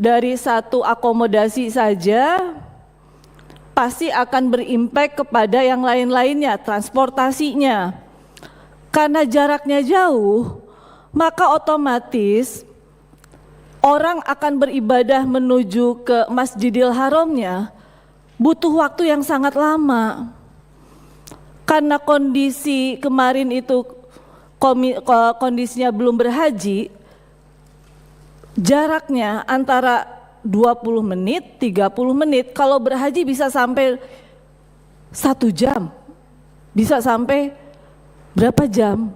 dari satu akomodasi saja pasti akan berimpact kepada yang lain-lainnya, transportasinya. Karena jaraknya jauh, maka otomatis orang akan beribadah menuju ke Masjidil Haramnya butuh waktu yang sangat lama. Karena kondisi kemarin itu kondisinya belum berhaji, jaraknya antara 20 menit, 30 menit, kalau berhaji bisa sampai 1 jam, bisa sampai berapa jam.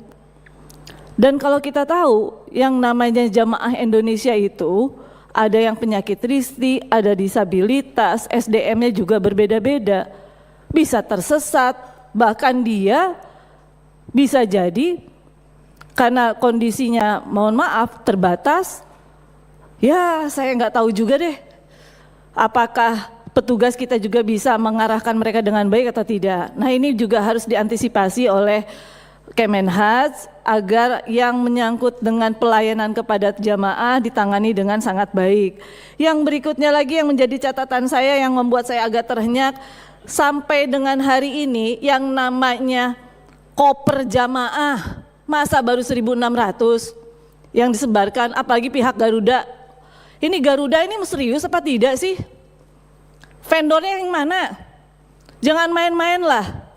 Dan kalau kita tahu yang namanya jamaah Indonesia itu ada yang penyakit risti, ada disabilitas, SDM-nya juga berbeda-beda, bisa tersesat, bahkan dia bisa jadi karena kondisinya mohon maaf terbatas. Ya, saya nggak tahu juga deh, apakah petugas kita juga bisa mengarahkan mereka dengan baik atau tidak. Nah, ini juga harus diantisipasi oleh Kemenhaj agar yang menyangkut dengan pelayanan kepada jamaah ditangani dengan sangat baik. Yang berikutnya lagi yang menjadi catatan saya yang membuat saya agak terhenyak, sampai dengan hari ini yang namanya koper jamaah, masa baru 1.600 yang disebarkan, apalagi pihak Garuda. Ini Garuda ini serius apa tidak sih? Vendornya yang mana? Jangan main-main lah.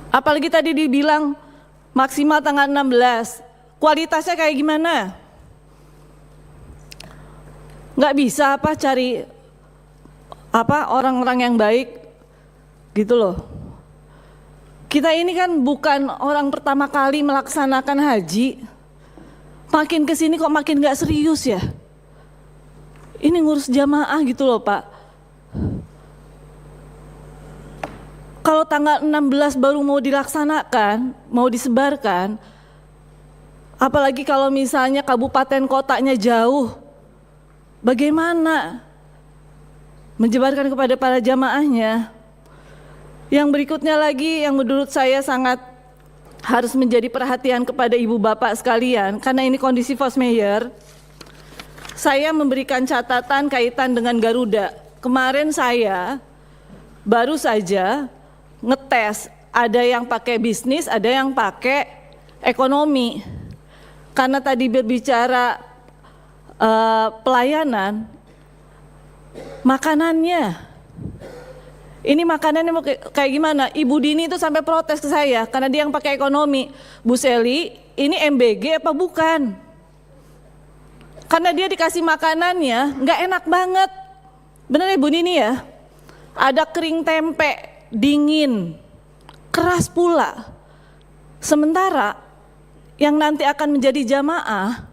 Apalagi tadi dibilang maksimal tanggal 16. Kualitasnya kayak gimana? Nggak bisa apa cari apa orang-orang yang baik gitu loh. Kita ini kan bukan orang pertama kali melaksanakan haji. Makin kesini kok makin gak serius ya. Ini ngurus jamaah gitu loh Pak. Kalau tanggal 16 baru mau dilaksanakan, mau disebarkan, apalagi kalau misalnya kabupaten kotanya jauh, bagaimana menyebarkan kepada para jamaahnya? Yang berikutnya lagi yang menurut saya sangat harus menjadi perhatian kepada ibu bapak sekalian, karena ini kondisi force majeure. Saya memberikan catatan kaitan dengan Garuda. Kemarin saya baru saja ngetes, ada yang pakai bisnis, ada yang pakai ekonomi. Karena tadi berbicara pelayanan, makanannya. Ini makanannya kayak gimana? Ibu Dini itu sampai protes ke saya karena dia yang pakai ekonomi. Bu Seli, ini MBG apa bukan? Karena dia dikasih makanannya nggak enak banget. Bener ya Bu Dini ya? Ada kering tempe, dingin, keras pula. Sementara yang nanti akan menjadi jamaah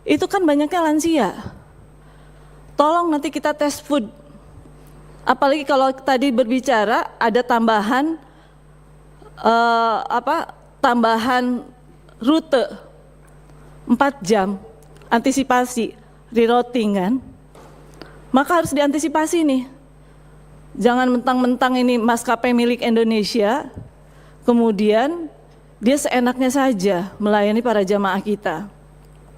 itu kan banyaknya lansia. Tolong nanti kita tes food. Apalagi kalau tadi berbicara ada tambahan tambahan rute 4 jam antisipasi rerouting kan, maka harus diantisipasi nih. Jangan mentang-mentang ini maskapai milik Indonesia kemudian dia seenaknya saja melayani para jamaah kita.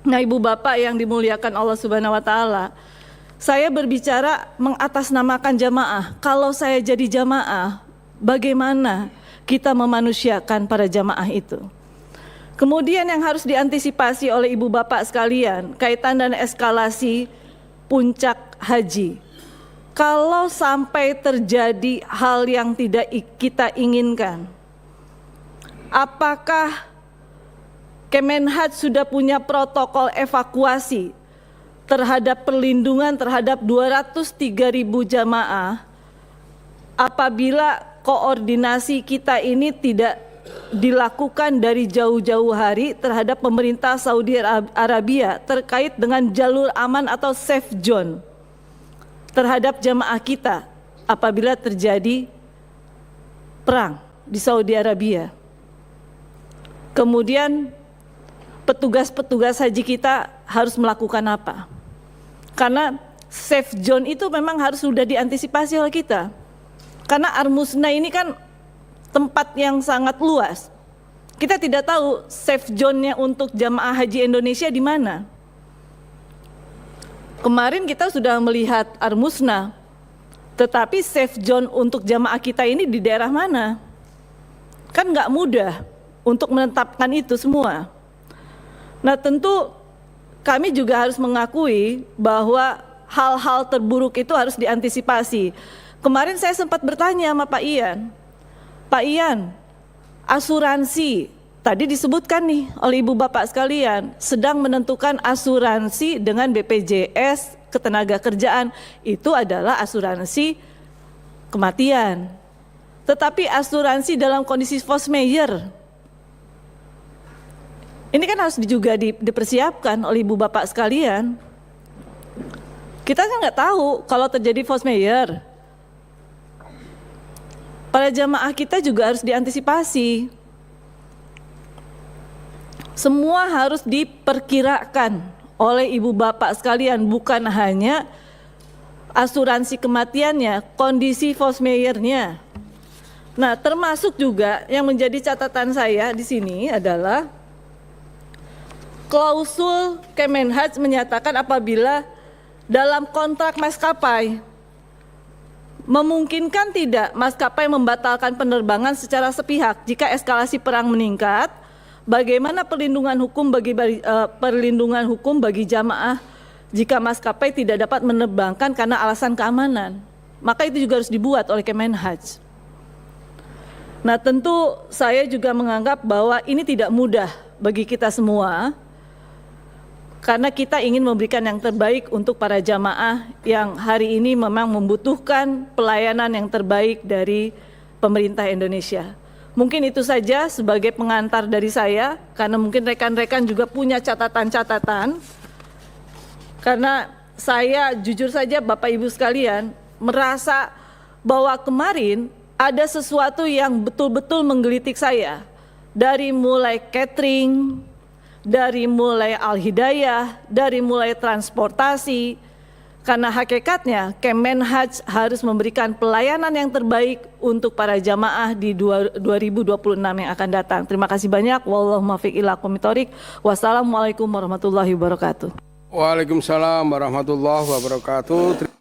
Nah, ibu bapak yang dimuliakan Allah Subhanahu wa taala, saya berbicara mengatasnamakan jamaah. Kalau saya jadi jamaah, bagaimana kita memanusiakan para jamaah itu? Kemudian yang harus diantisipasi oleh ibu bapak sekalian, kaitan dan eskalasi puncak haji. Kalau sampai terjadi hal yang tidak kita inginkan, apakah Kemenhaj sudah punya protokol evakuasi terhadap perlindungan terhadap 203.000 jamaah apabila koordinasi kita ini tidak dilakukan dari jauh-jauh hari terhadap pemerintah Saudi Arabia terkait dengan jalur aman atau safe zone terhadap jamaah kita apabila terjadi perang di Saudi Arabia. Kemudian petugas-petugas haji kita harus melakukan apa? Karena safe zone itu memang harus sudah diantisipasi oleh kita. Karena Armusna ini kan tempat yang sangat luas. Kita tidak tahu safe zone-nya untuk jamaah haji Indonesia di mana. Kemarin kita sudah melihat Armusna, tetapi safe zone untuk jamaah kita ini di daerah mana? Kan nggak mudah untuk menetapkan itu semua. Nah tentu kami juga harus mengakui bahwa hal-hal terburuk itu harus diantisipasi. Kemarin saya sempat bertanya sama Pak Ian, asuransi, tadi disebutkan nih oleh Ibu Bapak sekalian, sedang menentukan asuransi dengan BPJS Ketenagakerjaan, itu adalah asuransi kematian. Tetapi asuransi dalam kondisi force majeure, ini kan harus juga dipersiapkan oleh Ibu Bapak sekalian. Kita kan nggak tahu kalau terjadi force majeure. Para jamaah kita juga harus diantisipasi. Semua harus diperkirakan oleh Ibu Bapak sekalian, bukan hanya asuransi kematiannya, kondisi force majeure-nya. Nah, termasuk juga yang menjadi catatan saya di sini adalah klausul Kemenhaj menyatakan apabila dalam kontrak maskapai memungkinkan tidak maskapai membatalkan penerbangan secara sepihak jika eskalasi perang meningkat, bagaimana perlindungan hukum bagi jamaah jika maskapai tidak dapat menerbangkan karena alasan keamanan? Maka itu juga harus dibuat oleh Kemenhaj. Nah, tentu saya juga menganggap bahwa ini tidak mudah bagi kita semua, karena kita ingin memberikan yang terbaik untuk para jamaah yang hari ini memang membutuhkan pelayanan yang terbaik dari pemerintah Indonesia. Mungkin itu saja sebagai pengantar dari saya, karena mungkin rekan-rekan juga punya catatan-catatan. Karena saya jujur saja Bapak Ibu sekalian merasa bahwa kemarin ada sesuatu yang betul-betul menggelitik saya. Dari mulai catering, dari mulai Al-Hidayah, dari mulai transportasi, karena hakikatnya Kemenhaj harus memberikan pelayanan yang terbaik untuk para jamaah di 2026 yang akan datang. Terima kasih banyak. Wallahu muwaffiq ila aqwamit thoriq. Wassalamualaikum warahmatullahi wabarakatuh. Waalaikumsalam warahmatullahi wabarakatuh.